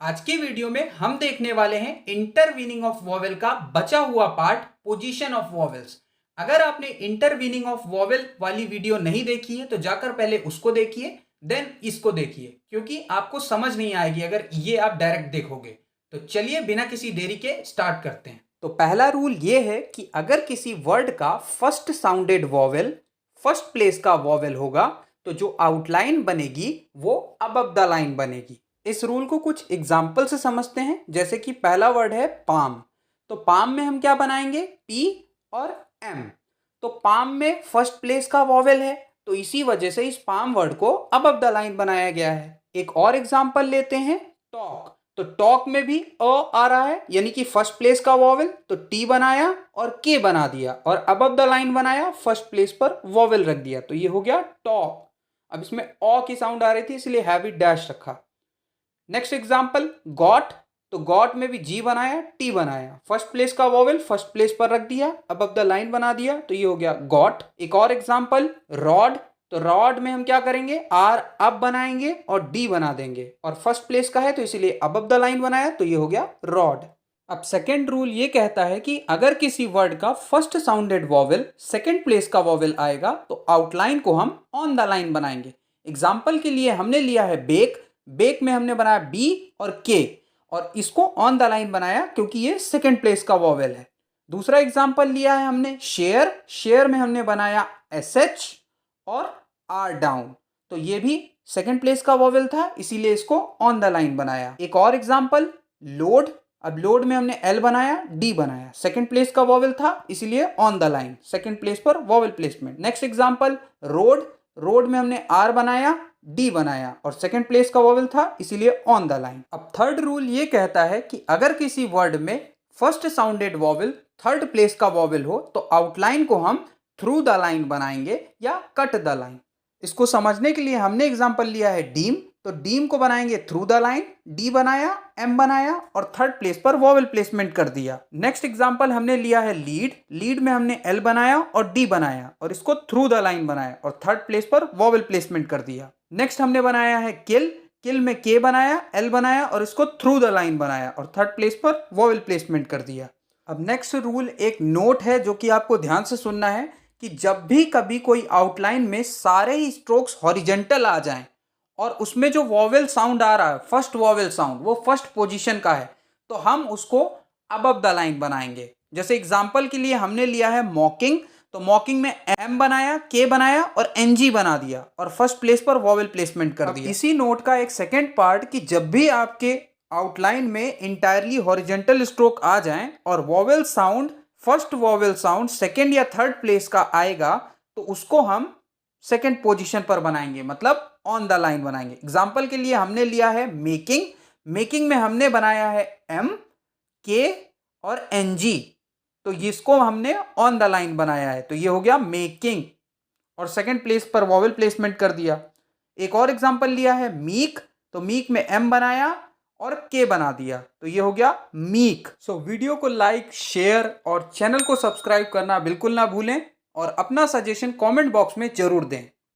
आज के वीडियो में हम देखने वाले हैं इंटरवीनिंग ऑफ वॉवेल का बचा हुआ पार्ट, पोजीशन ऑफ वॉवेल्स। अगर आपने इंटरवीनिंग ऑफ वॉवेल वाली वीडियो नहीं देखी है तो जाकर पहले उसको देखिए, देन इसको देखिए, क्योंकि आपको समझ नहीं आएगी अगर ये आप डायरेक्ट देखोगे। तो चलिए बिना किसी देरी के स्टार्ट करते हैं। तो पहला रूल ये है कि अगर किसी वर्ड का first sounded vowel first place का वॉवेल होगा तो जो आउटलाइन बनेगी वो अबव द लाइन बनेगी। इस रूल को कुछ एग्जाम्पल से समझते हैं। जैसे कि पहला वर्ड है पाम, तो पाम में हम क्या बनाएंगे, पी और एम। तो पाम में फर्स्ट प्लेस का वॉवेल है, तो इसी वजह से इस पाम वर्ड को अबव द लाइन बनाया गया है। एक और एग्जाम्पल लेते हैं, टॉक। तो टॉक में भी अ आ रहा है, यानी कि फर्स्ट प्लेस का वॉवेल, तो टी बनाया और के बना दिया और अबव द लाइन बनाया, फर्स्ट प्लेस पर वॉवेल रख दिया, तो ये हो गया टॉक। अब इसमें अ की साउंड आ रही थी इसलिए हैवी डैश रखा। नेक्स्ट एग्जाम्पल गॉट, तो गॉट में भी जी बनाया, टी बनाया, फर्स्ट प्लेस का वॉवेल फर्स्ट प्लेस पर रख दिया, अबव द लाइन बना दिया, तो ये हो गया गॉट। एक और एग्जाम्पल रॉड, तो रॉड में हम क्या करेंगे, आर अप बनाएंगे और डी बना देंगे और फर्स्ट प्लेस का है तो इसीलिए अबव द लाइन बनाया, तो ये हो गया रॉड। अब सेकेंड रूल ये कहता है कि अगर किसी वर्ड का first sounded vowel second place का वॉवेल आएगा तो आउटलाइन को हम ऑन द लाइन बनाएंगे। एग्जाम्पल के लिए हमने लिया है बेक, बेक में हमने बनाया बी और के और इसको ऑन द लाइन बनाया क्योंकि ये सेकेंड प्लेस का वॉवेल है। दूसरा एग्जाम्पल लिया है हमने शेयर, शेयर में हमने बनाया एस एच और आर डाउन, तो ये भी सेकेंड प्लेस का वॉवेल था इसीलिए इसको ऑन द लाइन बनाया। एक और एग्जाम्पल लोड, अब लोड में हमने एल बनाया, डी बनाया, सेकेंड प्लेस का वॉवेल था इसीलिए on the line, second place पर vowel placement. Next example road, road में हमने आर बनाया, डी बनाया और सेकेंड प्लेस का वॉवेल था इसीलिए ऑन द लाइन। अब थर्ड रूल ये कहता है कि अगर किसी वर्ड में first sounded vowel third place का वॉवेल हो तो आउटलाइन को हम थ्रू द लाइन बनाएंगे या कट द लाइन। इसको समझने के लिए हमने एग्जांपल लिया है डीम, तो डीम को बनाएंगे थ्रू द लाइन, डी बनाया, एम बनाया और थर्ड प्लेस पर वॉवेल प्लेसमेंट कर दिया। नेक्स्ट एग्जांपल हमने लिया है लीड, लीड में हमने एल बनाया और डी बनाया और इसको थ्रू द लाइन बनाया और थर्ड प्लेस पर वॉवेल प्लेसमेंट कर दिया। नेक्स्ट हमने बनाया है किल, किल में के बनाया, एल बनाया और इसको थ्रू द लाइन बनाया और थर्ड प्लेस पर वॉवेल प्लेसमेंट कर दिया। अब नेक्स्ट रूल एक नोट है जो कि आपको ध्यान से सुनना है कि जब भी कभी कोई आउटलाइन में सारे ही स्ट्रोक्स हॉरिजेंटल आ जाएं और उसमें जो वॉवेल साउंड आ रहा है फर्स्ट वॉवेल साउंड वो फर्स्ट पोजीशन का है तो हम उसको अबव द लाइन बनाएंगे। जैसे एग्जांपल के लिए हमने लिया है मॉकिंग, तो मॉकिंग में एम बनाया, के बनाया और एनजी बना दिया और फर्स्ट प्लेस पर वॉवेल प्लेसमेंट कर दिया। इसी नोट का एक सेकेंड पार्ट कि जब भी आपके आउटलाइन में इंटायरली हॉरिजेंटल स्ट्रोक आ जाएं और vowel sound first vowel sound second या थर्ड प्लेस का आएगा तो उसको हम सेकेंड पोजीशन पर बनाएंगे, मतलब ऑन द लाइन बनाएंगे। एग्जांपल के लिए हमने लिया है मेकिंग, मेकिंग में हमने बनाया है एम, के और एनजी, तो इसको हमने ऑन द लाइन बनाया है तो ये हो गया मेकिंग और सेकेंड प्लेस पर वॉवेल प्लेसमेंट कर दिया। एक और एग्जांपल लिया है मीक, तो मीक में एम बनाया और के बना दिया तो ये हो गया मीक। सो वीडियो को लाइक, शेयर और चैनल को सब्सक्राइब करना बिल्कुल ना भूलें और अपना सजेशन कमेंट बॉक्स में जरूर दें।